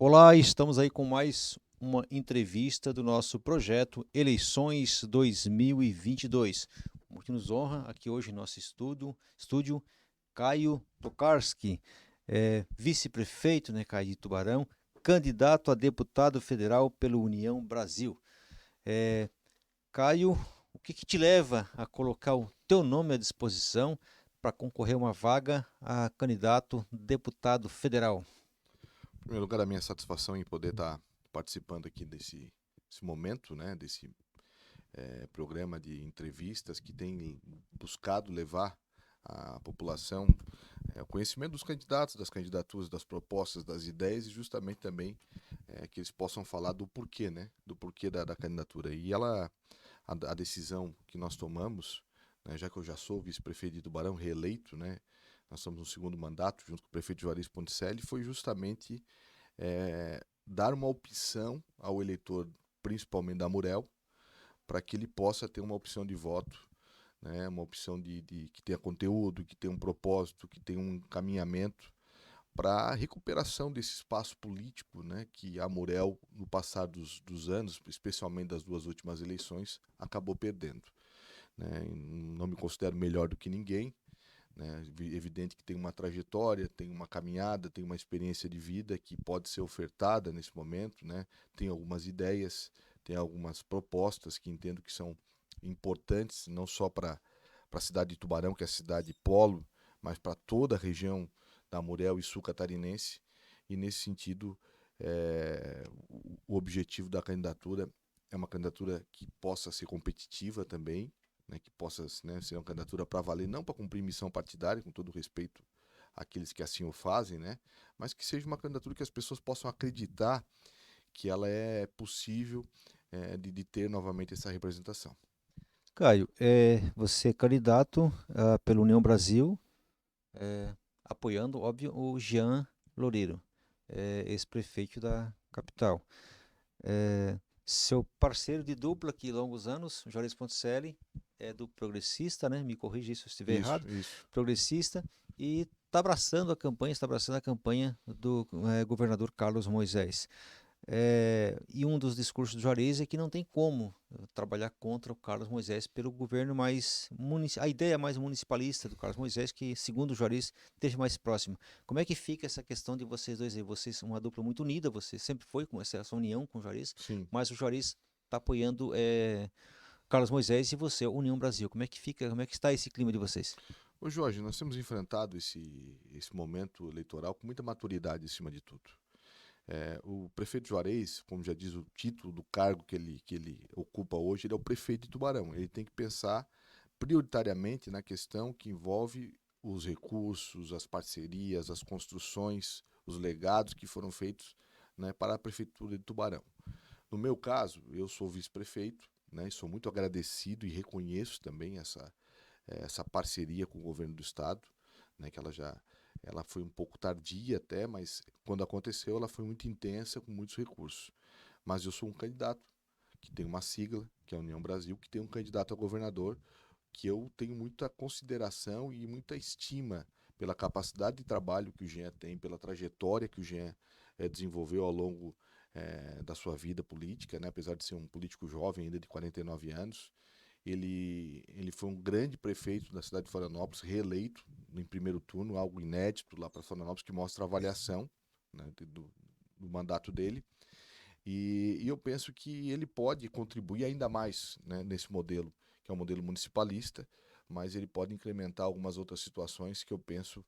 Olá, estamos aí com mais uma entrevista do nosso projeto Eleições 2022. O que nos honra aqui hoje em nosso estúdio Caio Tokarski, vice-prefeito, né, Caio de Tubarão, candidato a deputado federal pela União Brasil. É, Caio, o que te leva a colocar o teu nome à disposição para concorrer a uma vaga a candidato deputado federal? Em primeiro lugar, a minha satisfação em poder estar participando aqui desse momento, né, desse programa de entrevistas que tem buscado levar à população o conhecimento dos candidatos, das candidaturas, das propostas, das ideias e justamente também que eles possam falar do porquê, né, do porquê da candidatura. E a decisão que nós tomamos, né, já que eu já sou vice-prefeito de Tubarão, reeleito, né, nós estamos no segundo mandato junto com o prefeito Juarez Ponticelli, foi justamente dar uma opção ao eleitor, principalmente da Murel, para que ele possa ter uma opção de voto, né, uma opção que tenha conteúdo, que tenha um propósito, que tenha um encaminhamento para a recuperação desse espaço político, né, que a Murel, no passar dos anos, especialmente das duas últimas eleições, acabou perdendo. Né? Não me considero melhor do que ninguém, né? Evidente que tem uma trajetória, tem uma caminhada, tem uma experiência de vida que pode ser ofertada nesse momento, né? Tem algumas ideias, tem algumas propostas que entendo que são importantes, não só para a cidade de Tubarão, que é a cidade polo, mas para toda a região da Amurel e sul catarinense. E nesse sentido, o objetivo da candidatura é uma candidatura que possa ser competitiva também, né, que possa, né, ser uma candidatura para valer, não para cumprir missão partidária, com todo respeito àqueles que assim o fazem, né, mas que seja uma candidatura que as pessoas possam acreditar que ela é possível de ter novamente essa representação. Caio, você é candidato pela União Brasil, apoiando, óbvio, o Jean Loureiro, ex-prefeito da capital. Seu parceiro de dupla aqui longos anos, Juarez Ponticelli, é do Progressista, né? Me corrija se eu estiver errado. Isso. Progressista e está abraçando a campanha do governador Carlos Moisés. E um dos discursos do Juarez é que não tem como trabalhar contra o Carlos Moisés pelo governo a ideia mais municipalista do Carlos Moisés, que segundo o Juarez esteja mais próximo. Como é que fica essa questão de vocês dois aí? Vocês são uma dupla muito unida, você sempre foi com essa união com o Juarez, Sim. mas o Juarez está apoiando Carlos Moisés e você, União Brasil. Como é que fica? Como é que está esse clima de vocês? Ô Jorge, nós temos enfrentado esse momento eleitoral com muita maturidade acima de tudo. O prefeito Juarez, como já diz o título do cargo que ele ocupa hoje, ele é o prefeito de Tubarão. Ele tem que pensar prioritariamente na questão que envolve os recursos, as parcerias, as construções, os legados que foram feitos, né, para a prefeitura de Tubarão. No meu caso, eu sou vice-prefeito, né, e sou muito agradecido e reconheço também essa parceria com o governo do estado, né, que ela foi um pouco tardia até, mas quando aconteceu ela foi muito intensa, com muitos recursos. Mas eu sou um candidato que tem uma sigla, que é a União Brasil, que tem um candidato a governador que eu tenho muita consideração e muita estima pela capacidade de trabalho que o Jean tem, pela trajetória que o Jean desenvolveu ao longo da sua vida política, né? Apesar de ser um político jovem, ainda de 49 anos. Ele foi um grande prefeito da cidade de Florianópolis, reeleito em primeiro turno, algo inédito lá para Florianópolis, que mostra a avaliação, né, do mandato dele. E eu penso que ele pode contribuir ainda mais, né, nesse modelo, que é um modelo municipalista, mas ele pode incrementar algumas outras situações que eu penso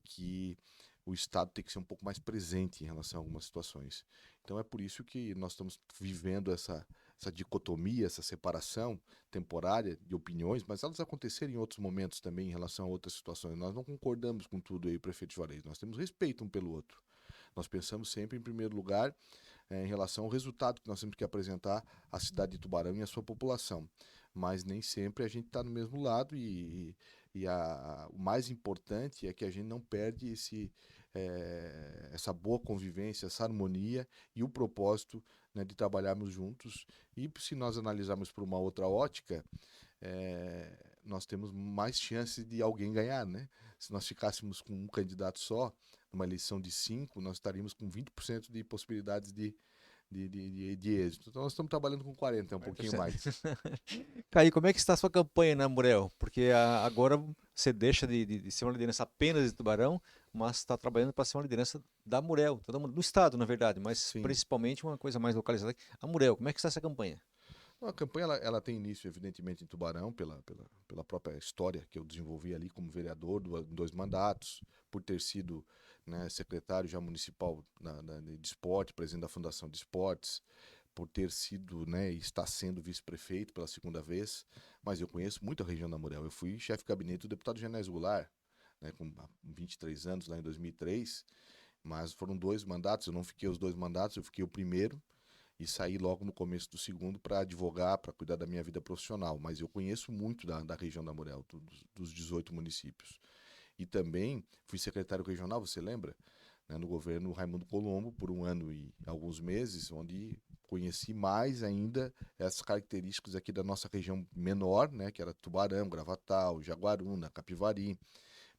que o Estado tem que ser um pouco mais presente em relação a algumas situações. Então é por isso que nós estamos vivendo essa dicotomia, essa separação temporária de opiniões, mas elas aconteceram em outros momentos também em relação a outras situações. Nós não concordamos com tudo aí, prefeito Juarez, nós temos respeito um pelo outro. Nós pensamos sempre, em primeiro lugar, em relação ao resultado que nós temos que apresentar à cidade de Tubarão e à sua população. Mas nem sempre a gente está no mesmo lado o mais importante é que a gente não perde essa boa convivência, essa harmonia e o propósito, né, de trabalharmos juntos. E se nós analisarmos por uma outra ótica, nós temos mais chances de alguém ganhar, né? Se nós ficássemos com um candidato só, numa eleição de 5, nós estaríamos com 20% de possibilidades de êxito. Então nós estamos trabalhando com 40, um pouquinho 40%. mais. Caio, como é que está a sua campanha na Murel? Porque agora você deixa de ser uma liderança apenas de Tubarão, mas está trabalhando para ser uma liderança da Murel, do estado, na verdade, mas Sim. principalmente uma coisa mais localizada. A Murel, como é que está essa campanha? A campanha ela tem início, evidentemente, em Tubarão, pela própria história que eu desenvolvi ali como vereador, 2 mandatos, por ter sido, né, secretário já municipal de esporte, presidente da Fundação de Esportes, por ter sido, né, e está sendo vice-prefeito pela segunda vez, mas eu conheço muito a região da Murel. Eu fui chefe de gabinete do deputado Genésio Goulart, né, com 23 anos, lá em 2003, mas foram 2 mandatos, eu não fiquei os 2 mandatos, eu fiquei o primeiro, e saí logo no começo do segundo para advogar, para cuidar da minha vida profissional. Mas eu conheço muito da região da Murel, dos 18 municípios. E também fui secretário regional, você lembra? Né, no governo Raimundo Colombo, por 1 ano e alguns meses, onde conheci mais ainda essas características aqui da nossa região menor, né, que era Tubarão, Gravatal, Jaguaruna, Capivari,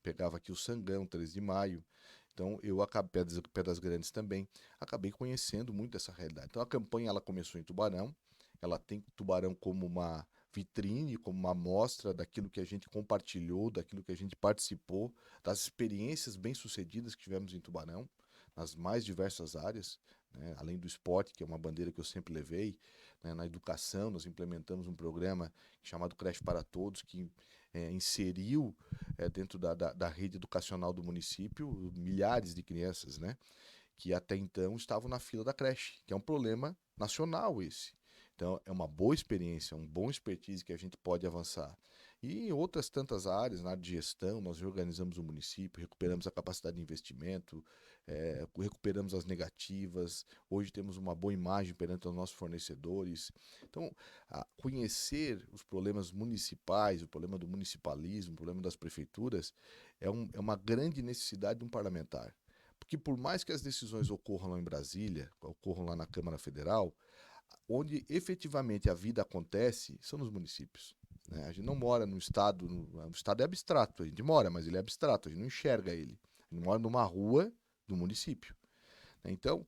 pegava aqui o Sangão, 13 de Maio. Então eu acabei, Pedras Grandes também, acabei conhecendo muito essa realidade. Então a campanha ela começou em Tubarão, ela tem Tubarão como uma vitrine, como uma amostra daquilo que a gente compartilhou, daquilo que a gente participou, das experiências bem-sucedidas que tivemos em Tubarão, nas mais diversas áreas, né? Além do esporte, que é uma bandeira que eu sempre levei, né? Na educação, nós implementamos um programa chamado Creche para Todos, que inseriu dentro da rede educacional do município milhares de crianças, né? Que até então estavam na fila da creche, que é um problema nacional esse. Então, é uma boa experiência, um bom expertise que a gente pode avançar. E em outras tantas áreas, na área de gestão, nós reorganizamos o município, recuperamos a capacidade de investimento, recuperamos as negativas, hoje temos uma boa imagem perante os nossos fornecedores. Então, conhecer os problemas municipais, o problema do municipalismo, o problema das prefeituras, é uma grande necessidade de um parlamentar. Porque por mais que as decisões ocorram lá em Brasília, ocorram lá na Câmara Federal, onde efetivamente a vida acontece são nos municípios. Né? A gente não mora no estado, o estado é abstrato, a gente mora, mas ele é abstrato, a gente não enxerga ele. A gente mora numa rua do município. Então,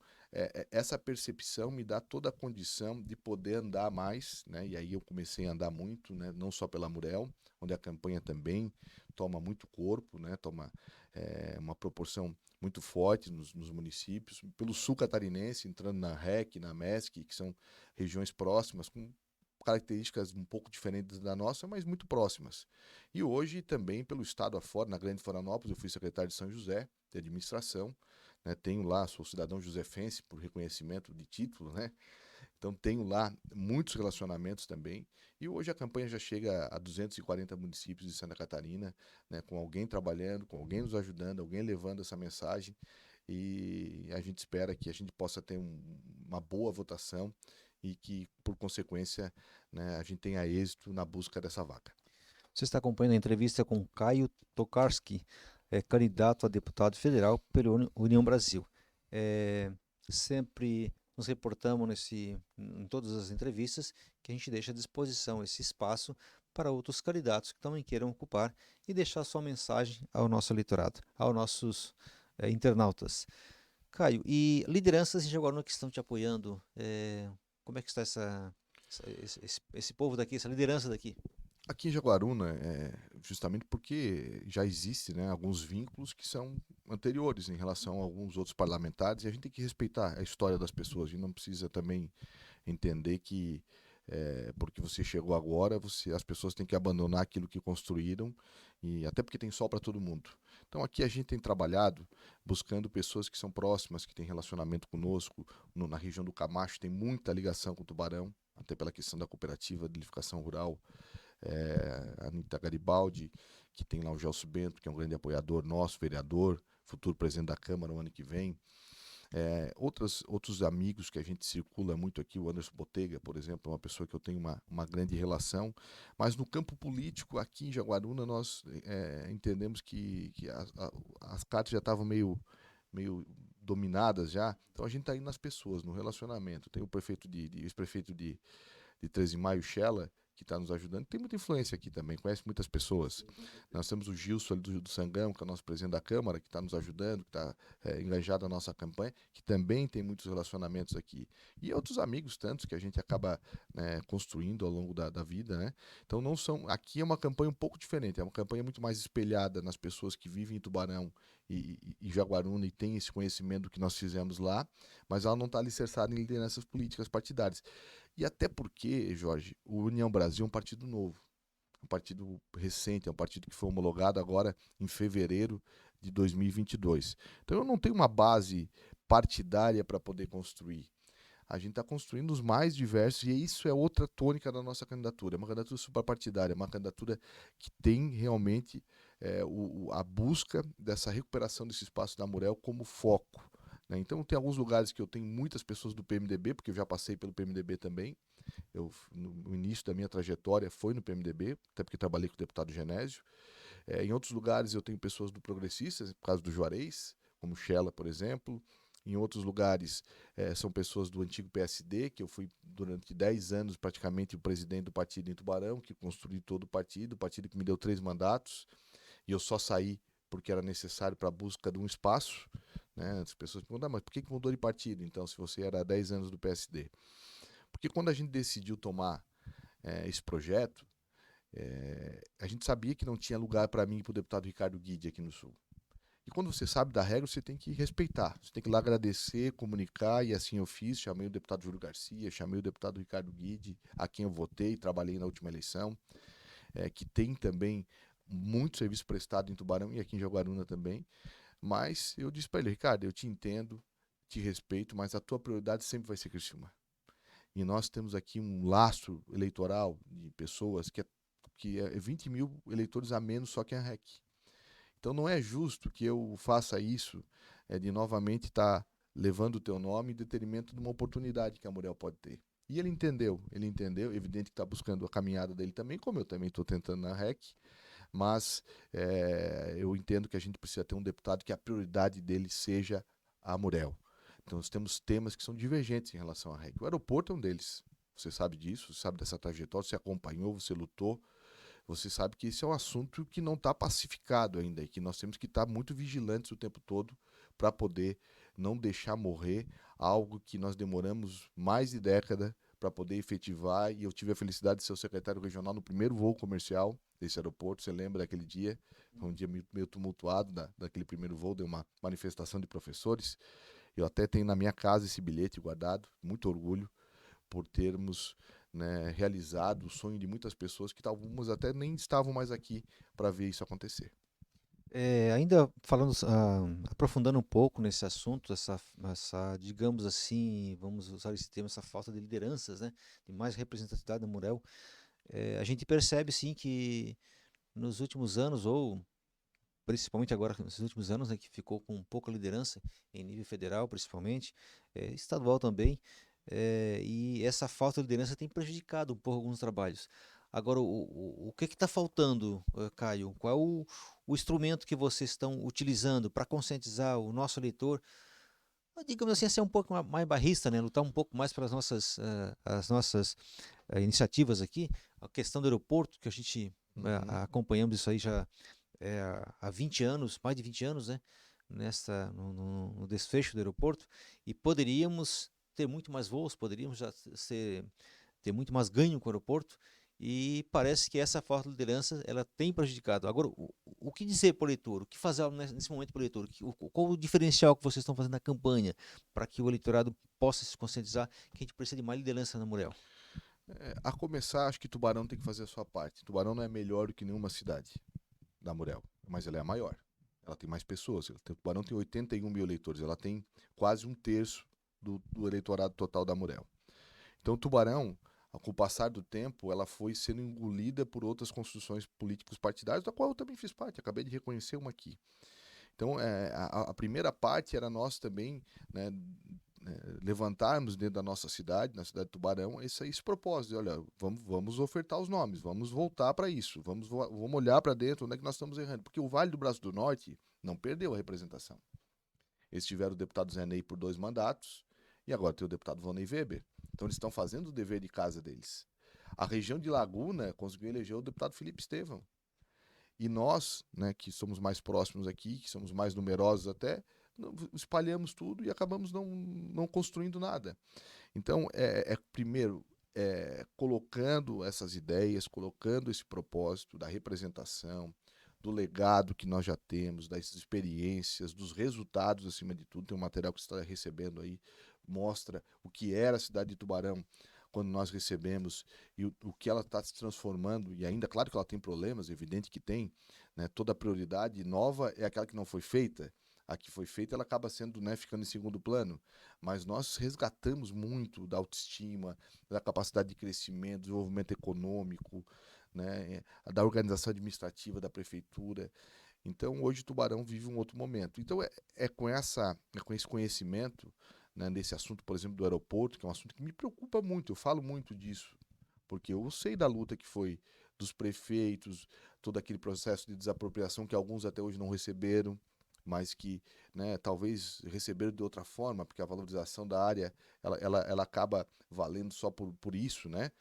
essa percepção me dá toda a condição de poder andar mais, né? E aí eu comecei a andar muito, né? Não só pela Murel, onde a campanha também toma muito corpo, né? Toma uma proporção muito forte nos municípios, pelo sul catarinense, entrando na REC, na MESC, que são regiões próximas, com características um pouco diferentes da nossa, mas muito próximas. E hoje também pelo estado afora, na Grande Florianópolis, eu fui secretário de São José, de administração, né? Tenho lá, sou cidadão josefense por reconhecimento de título, né? Então tenho lá muitos relacionamentos também. E hoje a campanha já chega a 240 municípios de Santa Catarina, né? Com alguém trabalhando, com alguém nos ajudando, alguém levando essa mensagem. E a gente espera que a gente possa ter uma boa votação e que, por consequência, né, a gente tenha êxito na busca dessa vaga. Você está acompanhando a entrevista com Caio Tokarski, candidato a deputado federal pela União Brasil. Sempre nos reportamos em todas as entrevistas que a gente deixa à disposição esse espaço para outros candidatos que também queiram ocupar e deixar sua mensagem ao nosso eleitorado, aos nossos internautas. Caio, e lideranças em Jaguaruna que estão te apoiando, como é que está esse povo daqui, essa liderança daqui? Aqui em Jaguaruna, justamente porque já existe, né, alguns vínculos que são anteriores em relação a alguns outros parlamentares, e a gente tem que respeitar a história das pessoas. A gente não precisa também entender que porque você chegou agora, as pessoas têm que abandonar aquilo que construíram, e até porque tem sol para todo mundo. Então aqui a gente tem trabalhado buscando pessoas que são próximas, que têm relacionamento conosco. Na região do Camacho tem muita ligação com o Tubarão, até pela questão da cooperativa de edificação rural. A Anitta Garibaldi, que tem lá o Gelson Bento, que é um grande apoiador nosso, vereador, futuro presidente da Câmara no ano que vem. Outros amigos que a gente circula muito aqui, o Anderson Botega, por exemplo, é uma pessoa que eu tenho uma grande relação, mas no campo político, aqui em Jaguaruna, nós entendemos que as cartas já estavam meio dominadas já, então a gente está indo nas pessoas, no relacionamento. Tem o ex-prefeito de 13 de Maio, Xela, que está nos ajudando. Tem muita influência aqui também, conhece muitas pessoas. Nós temos o Gilson ali do Sangão, que é o nosso presidente da Câmara, que está nos ajudando, que está engajado na nossa campanha, que também tem muitos relacionamentos aqui. E outros amigos tantos que a gente acaba, né, construindo ao longo da vida, né? Então não são. Aqui é uma campanha um pouco diferente, é uma campanha muito mais espelhada nas pessoas que vivem em Tubarão e Jaguaruna e tem esse conhecimento do que nós fizemos lá, mas ela não está alicerçada em lideranças políticas partidárias. E até porque, Jorge, o União Brasil é um partido novo, um partido recente, é um partido que foi homologado agora em fevereiro de 2022. Então eu não tenho uma base partidária para poder construir. A gente está construindo os mais diversos e isso é outra tônica da nossa candidatura. É uma candidatura suprapartidária, é uma candidatura que tem realmente a busca dessa recuperação desse espaço da Amurel como foco. Né? Então tem alguns lugares que eu tenho muitas pessoas do PMDB, porque eu já passei pelo PMDB também. No início da minha trajetória foi no PMDB, até porque trabalhei com o deputado Genésio. Em outros lugares eu tenho pessoas do Progressistas, por causa do Juarez, como Shella, por exemplo. Em outros lugares são pessoas do antigo PSD, que eu fui durante 10 anos praticamente o presidente do partido em Tubarão, que construí todo o partido que me deu 3 mandatos, e eu só saí porque era necessário para a busca de um espaço. Né? As pessoas perguntam, mas por que mudou de partido, então, se você era há 10 anos do PSD? Porque quando a gente decidiu tomar esse projeto, a gente sabia que não tinha lugar para mim e para o deputado Ricardo Guidi aqui no Sul. E quando você sabe da regra, você tem que respeitar. Você tem que ir lá agradecer, comunicar, e assim eu fiz. Chamei o deputado Júlio Garcia, chamei o deputado Ricardo Guidi, a quem eu votei, trabalhei na última eleição, que tem também muito serviço prestado em Tubarão e aqui em Jaguaruna também. Mas eu disse para ele, Ricardo, eu te entendo, te respeito, mas a tua prioridade sempre vai ser Criciúma. E nós temos aqui um laço eleitoral de pessoas que é 20 mil eleitores a menos só que a REC. Então não é justo que eu faça isso de novamente estar levando o teu nome em detrimento de uma oportunidade que a Muriel pode ter. E ele entendeu, evidente que está buscando a caminhada dele também, como eu também estou tentando na REC, mas eu entendo que a gente precisa ter um deputado que a prioridade dele seja a Muriel. Então nós temos temas que são divergentes em relação à REC. O aeroporto é um deles, você sabe disso, você sabe dessa trajetória, você acompanhou, você lutou. Você sabe que esse é um assunto que não está pacificado ainda e que nós temos que estar muito vigilantes o tempo todo para poder não deixar morrer algo que nós demoramos mais de década para poder efetivar. E eu tive a felicidade de ser o secretário regional no primeiro voo comercial desse aeroporto. Você lembra daquele dia? Foi um dia meio tumultuado daquele primeiro voo, deu uma manifestação de professores. Eu até tenho na minha casa esse bilhete guardado, muito orgulho por termos, né, realizado o sonho de muitas pessoas que algumas até nem estavam mais aqui para ver isso acontecer. Ainda falando, aprofundando um pouco nesse assunto, digamos assim, vamos usar esse termo, essa falta de lideranças, né, de mais representatividade da Murel, a gente percebe sim que nos últimos anos, ou principalmente agora nos últimos anos, né, que ficou com pouca liderança em nível federal, principalmente, estadual também, e essa falta de liderança tem prejudicado um pouco alguns trabalhos. Agora, o que está faltando, Caio? Qual é o instrumento que vocês estão utilizando para conscientizar o nosso eleitor, digamos assim, a ser um pouco mais barrista, né? Lutar um pouco mais pelas nossas iniciativas aqui? A questão do aeroporto, que a gente acompanhamos isso aí já há 20 anos, mais de 20 anos, né? No desfecho do aeroporto, e poderíamos ter muito mais voos, poderíamos já ter muito mais ganho com o aeroporto, e parece que essa falta de liderança ela tem prejudicado. Agora, o que dizer para o eleitor? O que fazer nesse momento para o eleitor? Qual o diferencial que vocês estão fazendo na campanha para que o eleitorado possa se conscientizar que a gente precisa de mais liderança na Murel? A começar, acho que Tubarão tem que fazer a sua parte. Tubarão não é melhor do que nenhuma cidade da Murel, mas ela é a maior. Ela tem mais pessoas. Tubarão tem 81 mil eleitores. Ela tem quase um terço do eleitorado total da Murel. Então, Tubarão, com o passar do tempo, ela foi sendo engolida por outras construções políticos partidárias, da qual eu também fiz parte. Acabei de reconhecer uma aqui. Então, a primeira parte era nós também, né, levantarmos dentro da nossa cidade, na cidade de Tubarão, esse propósito. Olha, vamos ofertar os nomes, vamos voltar para isso, vamos olhar para dentro onde é que nós estamos errando. Porque o Vale do Braço do Norte não perdeu a representação. Eles tiveram o deputado Zé Ney por 2 mandatos e agora tem o deputado Vonei Weber. Então eles estão fazendo o dever de casa deles. A região de Laguna conseguiu eleger o deputado Felipe Estevão. E nós, né, que somos mais próximos aqui, que somos mais numerosos até, espalhamos tudo e acabamos não construindo nada. Então, primeiro, colocando essas ideias, colocando esse propósito da representação, do legado que nós já temos, das experiências, dos resultados, acima de tudo. Tem um material que você está recebendo aí, mostra o que era a cidade de Tubarão quando nós recebemos e o que ela está se transformando, e ainda, claro que ela tem problemas, é evidente que tem, né? Toda prioridade nova é aquela que não foi feita. A que foi feita, ela acaba sendo, né, ficando em segundo plano, mas nós resgatamos muito da autoestima, da capacidade de crescimento, desenvolvimento econômico, né, da organização administrativa da prefeitura. Então, hoje, Tubarão vive um outro momento. Então, com esse conhecimento, né, desse assunto, por exemplo, do aeroporto, que é um assunto que me preocupa muito, eu falo muito disso, porque eu sei da luta que foi dos prefeitos, todo aquele processo de desapropriação que alguns até hoje não receberam, mas que, né, talvez receberam de outra forma, porque a valorização da área ela acaba valendo só por isso, né?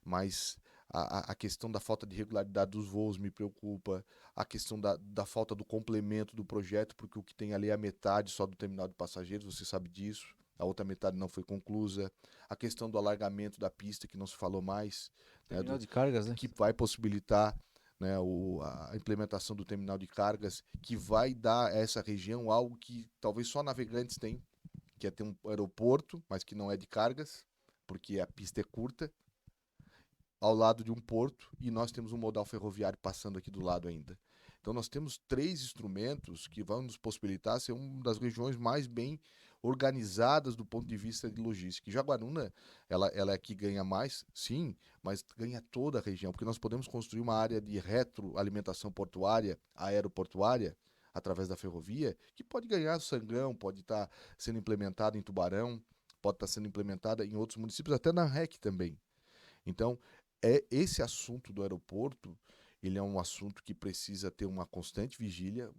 Mas a questão da falta de regularidade dos voos me preocupa, a questão da falta do complemento do projeto, porque o que tem ali é a metade só do terminal de passageiros, você sabe disso, a outra metade não foi conclusa, a questão do alargamento da pista, que não se falou mais, né, Terminal de cargas, né? que vai possibilitar, né, a implementação do terminal de cargas, que vai dar a essa região algo que talvez só Navegantes tem, que é ter um aeroporto, mas que não é de cargas, porque a pista é curta, ao lado de um porto, e nós temos um modal ferroviário passando aqui do lado ainda. Então nós temos 3 instrumentos que vão nos possibilitar ser uma das regiões mais bem organizadas do ponto de vista de logística. E Jaguaruna, ela é que ganha mais, sim, mas ganha toda a região, porque nós podemos construir uma área de retroalimentação portuária, aeroportuária, através da ferrovia, que pode ganhar Sangrão, pode estar sendo implementada em Tubarão, pode estar sendo implementada em outros municípios, até na REC também. Então, esse assunto do aeroporto, ele é um assunto que precisa ter uma constante vigília,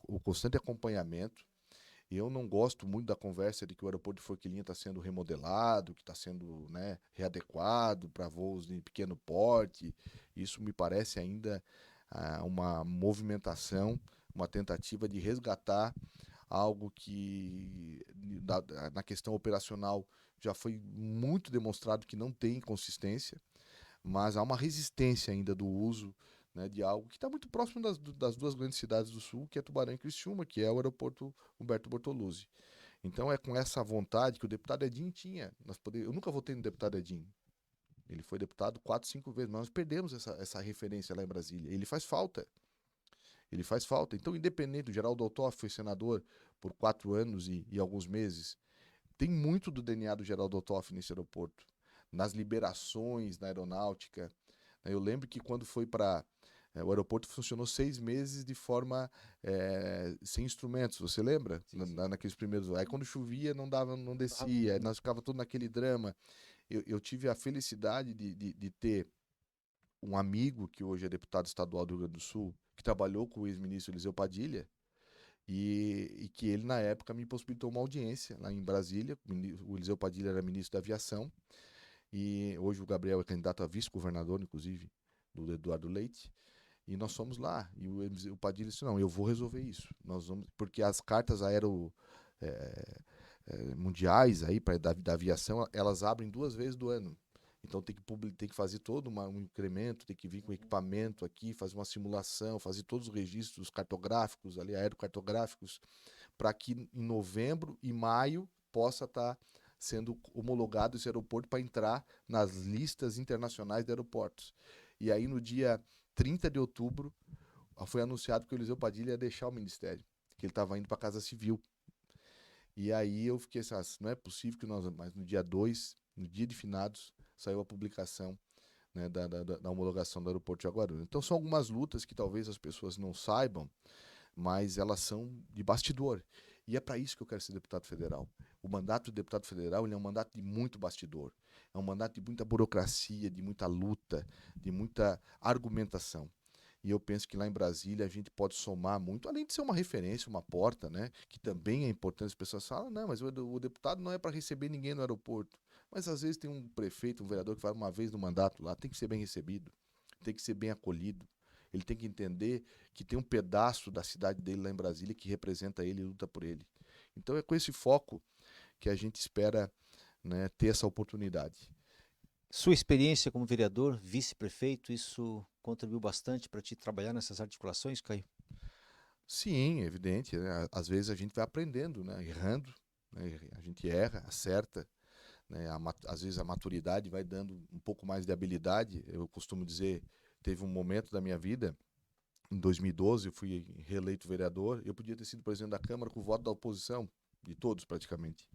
o constante acompanhamento. E eu não gosto muito da conversa de que o aeroporto de Forquilinha está sendo remodelado, que está sendo, né, readequado para voos de pequeno porte. Isso me parece ainda uma movimentação, uma tentativa de resgatar algo que na questão operacional já foi muito demonstrado que não tem consistência, mas há uma resistência ainda do uso, né, de algo que está muito próximo das 2 grandes cidades do sul, que é Tubarão e Criciúma, que é o aeroporto Humberto Bortoluzzi. Então é com essa vontade que o deputado Edinho tinha. Eu nunca votei no deputado Edinho. Ele foi deputado 4, 5 vezes, mas nós perdemos essa referência lá em Brasília. Ele faz falta. Ele faz falta. Então, independente, o Geraldo Altoff foi senador por 4 anos e alguns meses. Tem muito do DNA do Geraldo Altoff nesse aeroporto. Nas liberações, na aeronáutica. Eu lembro que quando foi para... o aeroporto funcionou 6 meses de forma sem instrumentos, você lembra? Sim, sim. Naqueles primeiros... Aí quando chovia não dava, não descia, aí nós ficava tudo naquele drama. Eu tive a felicidade de ter um amigo que hoje é deputado estadual do Rio Grande do Sul, que trabalhou com o ex-ministro Eliseu Padilha, e que ele, na época, me possibilitou uma audiência lá em Brasília. O Eliseu Padilha era ministro da Aviação, e hoje o Gabriel é candidato a vice-governador, inclusive, do Eduardo Leite. E nós fomos lá, e o Padilha disse, não, eu vou resolver isso. Nós vamos, porque as cartas mundiais aí da aviação, elas abrem 2 vezes do ano. Então tem que fazer todo um incremento, tem que vir com equipamento aqui, fazer uma simulação, fazer todos os registros cartográficos, ali, aerocartográficos, para que em novembro e maio possa estar sendo homologado esse aeroporto para entrar nas listas internacionais de aeroportos. E aí no dia 30 de outubro foi anunciado que o Eliseu Padilha ia deixar o ministério, que ele estava indo para a Casa Civil. E aí eu fiquei assim, não é possível que nós... Mas no dia 2, no dia de finados, saiu a publicação, né, da homologação do aeroporto de Jaguaruna. Então são algumas lutas que talvez as pessoas não saibam, mas elas são de bastidor. E é para isso que eu quero ser deputado federal. O mandato de deputado federal, ele é um mandato de muito bastidor. É um mandato de muita burocracia, de muita luta, de muita argumentação. E eu penso que lá em Brasília a gente pode somar muito, além de ser uma referência, uma porta, né? Que também é importante. As pessoas falam, não, mas o deputado não é para receber ninguém no aeroporto. Mas às vezes tem um prefeito, um vereador que vai uma vez no mandato lá, tem que ser bem recebido, tem que ser bem acolhido. Ele tem que entender que tem um pedaço da cidade dele lá em Brasília que representa ele e luta por ele. Então é com esse foco que a gente espera, né, ter essa oportunidade. Sua experiência como vereador, vice-prefeito, isso contribuiu bastante para te trabalhar nessas articulações, Caio? Sim, evidente, né? Às vezes a gente vai aprendendo, né? Errando, né? A gente erra, acerta, né? Às vezes a maturidade vai dando um pouco mais de habilidade. Eu costumo dizer, teve um momento da minha vida, em 2012, eu fui reeleito vereador, eu podia ter sido presidente da Câmara com o voto da oposição, de todos praticamente.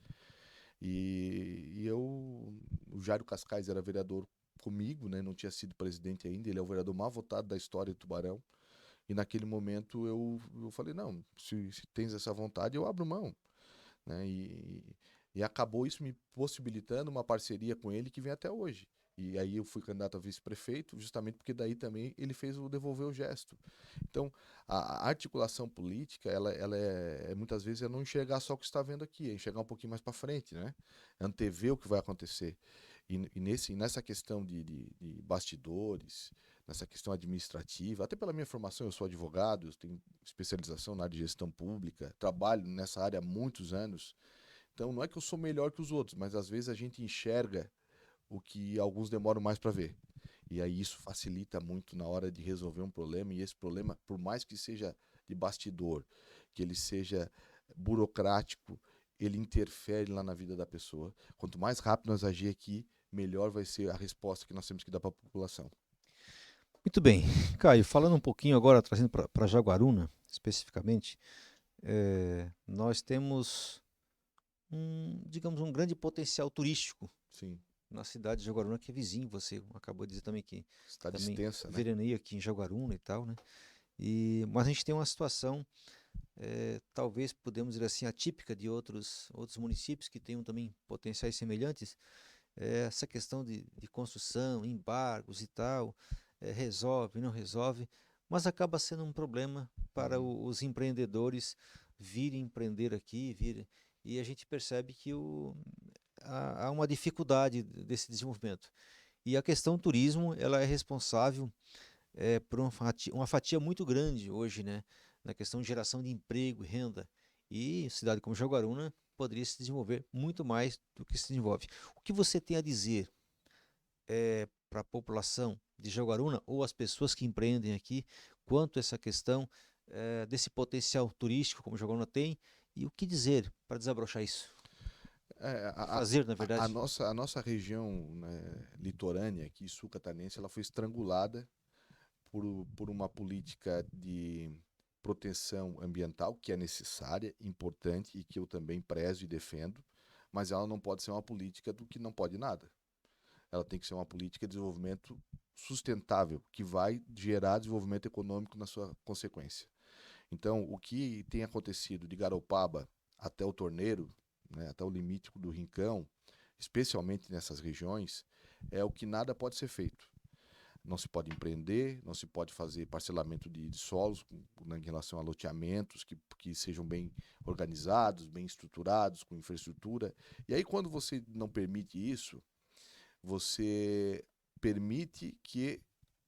O Jairo Cascais era vereador comigo, né? Não tinha sido presidente ainda, ele é o vereador mais votado da história de Tubarão. E naquele momento eu falei, não, se tens essa vontade, eu abro mão, né? E acabou isso me possibilitando uma parceria com ele que vem até hoje. E aí eu fui candidato a vice-prefeito, justamente porque daí também ele fez o devolver o gesto. Então, a articulação política, ela muitas vezes é não enxergar só o que está vendo aqui, é enxergar um pouquinho mais para frente, né? Antever o que vai acontecer. Nessa questão de bastidores, nessa questão administrativa, até pela minha formação, eu sou advogado, eu tenho especialização na área de gestão pública, trabalho nessa área há muitos anos. Então, não é que eu sou melhor que os outros, mas às vezes a gente enxerga o que alguns demoram mais para ver. E aí isso facilita muito na hora de resolver um problema, e esse problema, por mais que seja de bastidor, que ele seja burocrático, ele interfere lá na vida da pessoa. Quanto mais rápido nós agir aqui, melhor vai ser a resposta que nós temos que dar para a população. Muito bem. Caio, falando um pouquinho agora, trazendo para Jaguaruna, especificamente, nós temos digamos, um grande potencial turístico Sim, na cidade de Jaguaruna, que é vizinho, você acabou de dizer também que cidade também extensa, né? veraneia aqui em Jaguaruna e tal, né? Mas a gente tem uma situação, talvez podemos dizer assim, atípica de outros municípios que tenham também potenciais semelhantes, essa questão de construção, embargos e tal, resolve, não resolve, mas acaba sendo um problema para Uhum. os empreendedores virem empreender aqui, e a gente percebe que há uma dificuldade desse desenvolvimento. E a questão turismo, ela é responsável por uma fatia muito grande hoje, né, na questão de geração de emprego e renda. E cidade como Jaguaruna poderia se desenvolver muito mais do que se desenvolve. O que você tem a dizer para a população de Jaguaruna ou as pessoas que empreendem aqui quanto a essa questão desse potencial turístico como Jaguaruna tem e o que dizer para desabrochar isso? É, O que fazer, na verdade? a nossa região, né, litorânea aqui, sul-catarinense, ela foi estrangulada por uma política de proteção ambiental que é necessária, importante e que eu também prezo e defendo, mas ela não pode ser uma política do que não pode nada. Ela tem que ser uma política de desenvolvimento sustentável, que vai gerar desenvolvimento econômico na sua consequência. Então, o que tem acontecido de Garopaba até o Torneiro, né, até o limite do Rincão, especialmente nessas regiões, é o que nada pode ser feito. Não se pode empreender, não se pode fazer parcelamento de solos em relação a loteamentos que sejam bem organizados, bem estruturados, com infraestrutura. E aí, quando você não permite isso, você permite que,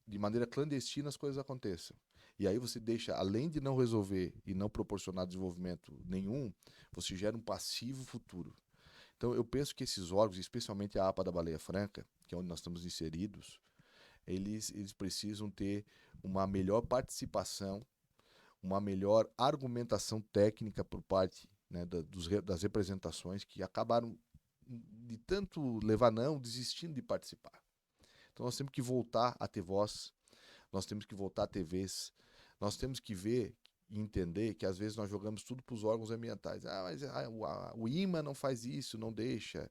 de maneira clandestina, as coisas aconteçam. E aí você deixa, além de não resolver e não proporcionar desenvolvimento nenhum, você gera um passivo futuro. Então, eu penso que esses órgãos, especialmente a APA da Baleia Franca, que é onde nós estamos inseridos, eles precisam ter uma melhor participação, uma melhor argumentação técnica por parte, né, das representações que acabaram de tanto levar não, desistindo de participar. Então nós temos que voltar a ter voz, nós temos que voltar a ter vez, nós temos que ver e entender que às vezes nós jogamos tudo para os órgãos ambientais. Mas o IMA não faz isso, não deixa.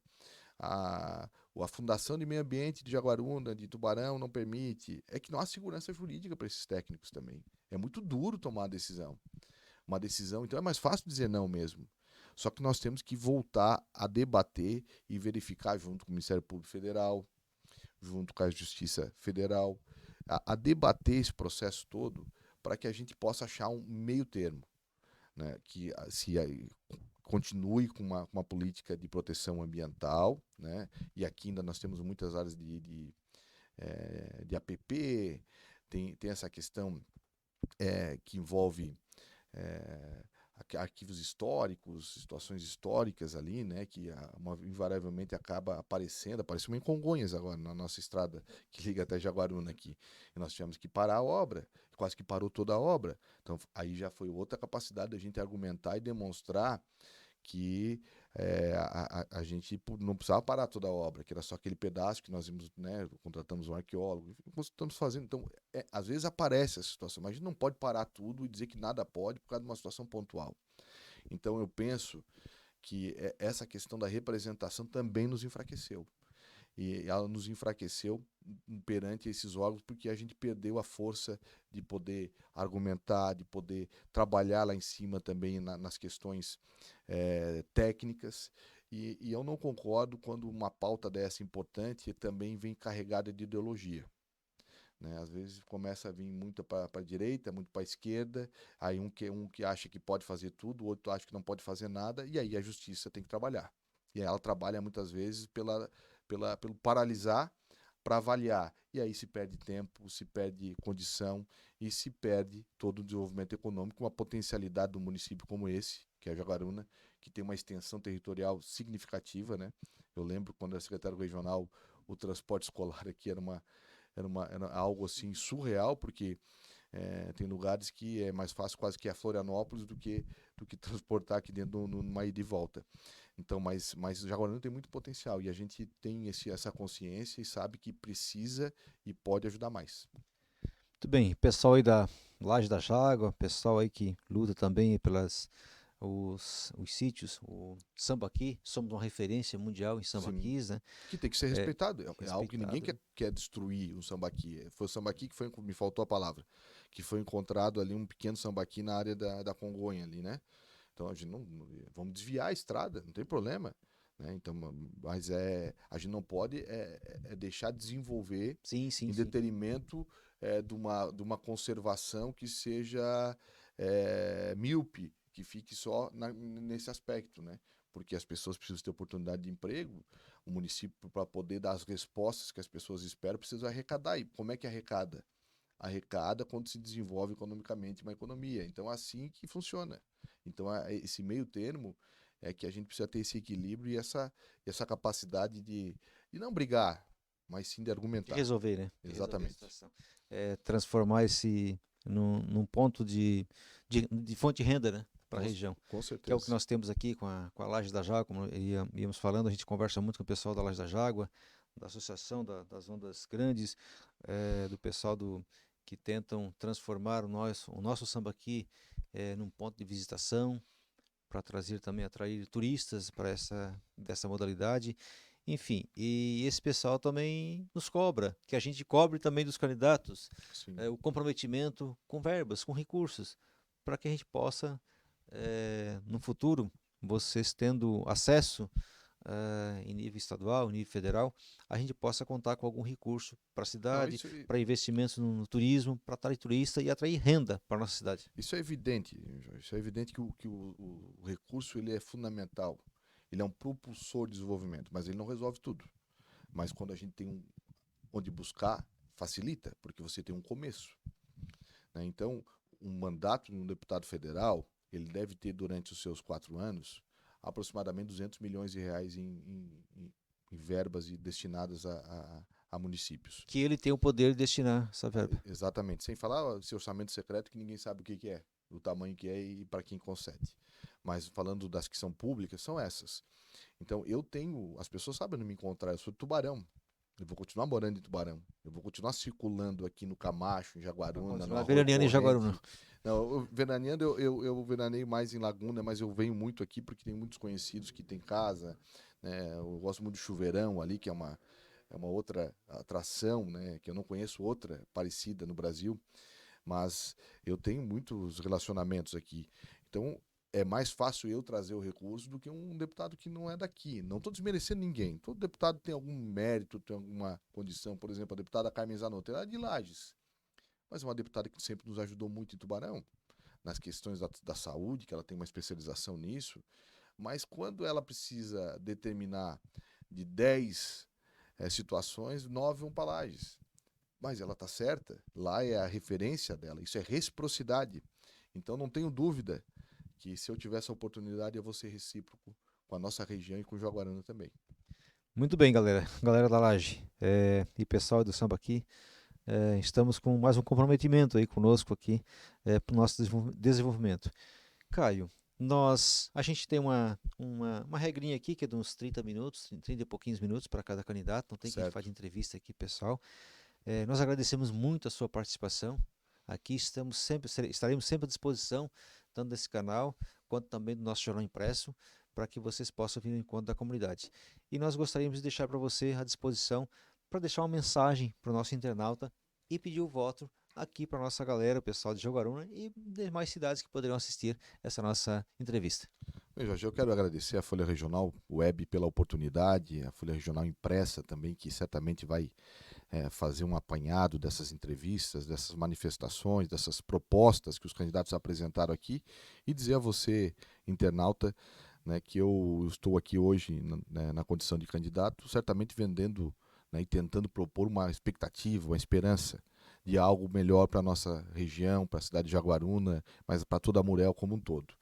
A Fundação de Meio Ambiente de Jaguaruna, de Tubarão, não permite. É que não há segurança jurídica para esses técnicos também. É muito duro tomar a decisão. Uma decisão, então é mais fácil dizer não mesmo. Só que nós temos que voltar a debater e verificar junto com o Ministério Público Federal, junto com a Justiça Federal, a debater esse processo todo para que a gente possa achar um meio termo, né? Que se continue com uma política de proteção ambiental, né? E aqui ainda nós temos muitas áreas de APP, tem essa questão que envolve arquivos históricos, situações históricas ali, né, que invariavelmente apareceu em Congonhas agora, na nossa estrada que liga até Jaguaruna aqui, e nós tivemos que parar a obra, quase que parou toda a obra, então aí já foi outra capacidade da gente argumentar e demonstrar que a gente não precisava parar toda a obra, que era só aquele pedaço que nós vimos, né, contratamos um arqueólogo, estamos fazendo. Então, às vezes aparece essa situação, mas a gente não pode parar tudo e dizer que nada pode por causa de uma situação pontual. Então, eu penso que essa questão da representação também nos enfraqueceu. E ela nos enfraqueceu perante esses órgãos porque a gente perdeu a força de poder argumentar, de poder trabalhar lá em cima também nas questões técnicas. E eu não concordo quando uma pauta dessa importante também vem carregada de ideologia. Né? Às vezes começa a vir muito para a direita, muito para a esquerda, aí um que acha que pode fazer tudo, o outro acha que não pode fazer nada, e aí a justiça tem que trabalhar. E ela trabalha muitas vezes pelo paralisar para avaliar. E aí se perde tempo, se perde condição e se perde todo o desenvolvimento econômico, uma potencialidade do município como esse, que é Jaguaruna, que tem uma extensão territorial significativa, né? Eu lembro quando era secretário regional, o transporte escolar aqui era algo assim surreal, porque tem lugares que é mais fácil quase que a Florianópolis do que transportar aqui dentro numa ida e volta. Então, mas Jaguaruna tem muito potencial e a gente tem essa consciência e sabe que precisa e pode ajudar mais. Muito bem, pessoal aí da Laje da Jágua, pessoal aí que luta também pelas os sítios, o sambaqui, somos uma referência mundial em Sim. sambaquis, né? Que tem que ser É, respeitado. É algo que ninguém respeitado, né? quer destruir um sambaqui. Foi o sambaqui que foi, me faltou a palavra, que foi encontrado ali um pequeno sambaqui na área da Congonha ali, né? Então a gente vamos desviar a estrada, não tem problema, né? Então, mas a gente não pode deixar desenvolver Sim, sim, em sim. detrimento de uma conservação que seja míope, que fique só nesse aspecto, né? Porque as pessoas precisam ter oportunidade de emprego, o município, para poder dar as respostas que as pessoas esperam, precisa arrecadar. E como é que arrecada? Arrecada quando se desenvolve economicamente uma economia. Então, é assim que funciona. Então, esse meio termo é que a gente precisa ter esse equilíbrio e essa capacidade de não brigar, mas sim de De argumentar. resolver, né? De resolver a Exatamente. situação. Transformar esse num ponto de fonte de renda, né? Para a Com, região. com Que é o que certeza. nós temos aqui com a Laje da Jágua, como íamos falando, a gente conversa muito com o pessoal da Laje da Jágua, da Associação das Ondas Grandes, do pessoal que tentam transformar o nosso sambaqui num ponto de visitação, para atrair turistas para dessa modalidade. Enfim, e esse pessoal também nos cobra, que a gente cobre também dos candidatos, Sim. o comprometimento com verbas, com recursos, para que a gente possa, no futuro, vocês tendo acesso em nível estadual, em nível federal, a gente possa contar com algum recurso para a Não, cidade, isso, para investimentos no turismo, para atrair turista e atrair renda para a nossa cidade. isso é evidente. Isso é evidente que o recurso ele é fundamental. Ele é um propulsor de desenvolvimento, mas ele não resolve tudo. Mas quando a gente tem onde buscar, facilita, porque você tem um começo. Né? Então, um mandato de um deputado federal, ele deve ter durante os seus 4 anos aproximadamente 200 milhões de reais em verbas destinadas a municípios. Que ele tem o poder de destinar essa verba. Exatamente. Sem falar esse orçamento secreto que ninguém sabe o que é, o tamanho que é e para quem concede. Mas falando das que são públicas, são essas. Então as pessoas sabem onde me encontrar, eu sou de Tubarão. Eu vou continuar morando em Tubarão. Eu vou continuar circulando aqui no Camacho, em Vai Jaguaruna, no continuar Arroio veraneando em Jaguaruna. Corrente. Não, veraneando, eu veraneio mais em Laguna, mas eu venho muito aqui porque tem muitos conhecidos que têm casa. Né? Eu gosto muito do Chuveirão ali, que é uma outra atração, né? Que eu não conheço outra parecida no Brasil, mas eu tenho muitos relacionamentos aqui. Então, é mais fácil eu trazer o recurso do que um deputado que não é daqui. Não estou desmerecendo ninguém. Todo deputado tem algum mérito, tem alguma condição. Por exemplo, a deputada Carmen Zanotto, ela é de Lages, mas é uma deputada que sempre nos ajudou muito em Tubarão, nas questões da saúde, que ela tem uma especialização nisso. Mas quando ela precisa determinar de 10 situações, 9 vão para Lages. Mas ela está certa, lá é a referência dela, isso é reciprocidade. Então não tenho dúvida que se eu tiver essa oportunidade eu vou ser recíproco com a nossa região e com o Jaguaruna também. Muito bem, galera. Galera da Laje e pessoal do samba aqui, estamos com mais um comprometimento aí conosco aqui para o nosso desenvolvimento. Caio, a gente tem uma regrinha aqui que é de uns 30 minutos, 30 e pouquinhos minutos para cada candidato, não tem que a gente Certo. fazer entrevista aqui, pessoal. Nós agradecemos muito a sua participação. Aqui estaremos sempre à disposição, tanto desse canal, quanto também do nosso jornal impresso, para que vocês possam vir ao encontro da comunidade. E nós gostaríamos de deixar para você à disposição, para deixar uma mensagem para o nosso internauta e pedir o voto aqui para a nossa galera, o pessoal de Jaguaruna e demais cidades que poderão assistir essa nossa entrevista. Bem, Jorge, eu quero agradecer à Folha Regional Web pela oportunidade, a Folha Regional Impressa também, que certamente vai fazer um apanhado dessas entrevistas, dessas manifestações, dessas propostas que os candidatos apresentaram aqui, e dizer a você, internauta, né, que eu estou aqui hoje na condição de candidato, certamente vendendo, né, e tentando propor uma expectativa, uma esperança de algo melhor para a nossa região, para a cidade de Jaguaruna, mas para toda a Murel como um todo.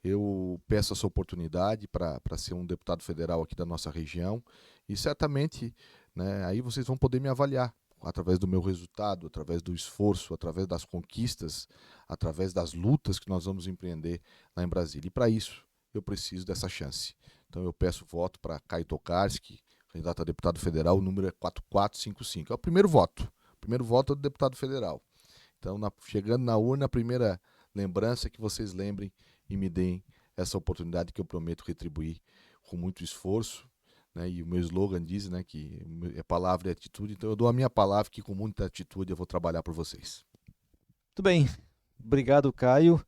Eu peço essa oportunidade para ser um deputado federal aqui da nossa região e certamente, né, aí vocês vão poder me avaliar através do meu resultado, através do esforço, através das conquistas, através das lutas que nós vamos empreender lá em Brasília. E para isso eu preciso dessa chance. Então eu peço voto para Caio Tokarski, candidato a deputado federal, o número é 4455. É o primeiro voto. O primeiro voto é do deputado federal. Então, chegando na urna, a primeira lembrança é que vocês lembrem e me deem essa oportunidade que eu prometo retribuir com muito esforço, né? E o meu slogan diz, né, que é palavra e atitude, então eu dou a minha palavra que com muita atitude eu vou trabalhar por vocês. Muito bem, obrigado, Caio,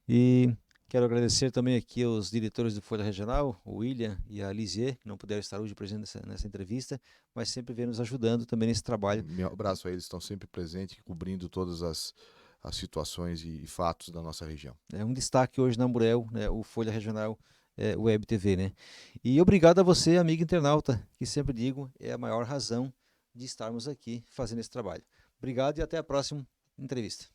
e quero agradecer também aqui aos diretores do Folha Regional, o William e a Lisier, que não puderam estar hoje presentes nessa entrevista, mas sempre vêm nos ajudando também nesse trabalho. Meu abraço a eles, estão sempre presentes, cobrindo todas as situações e fatos da nossa região. É um destaque hoje na Murel, né, o Folha Regional Web TV, né? E obrigado a você, amigo internauta, que sempre digo é a maior razão de estarmos aqui fazendo esse trabalho. Obrigado e até a próxima entrevista.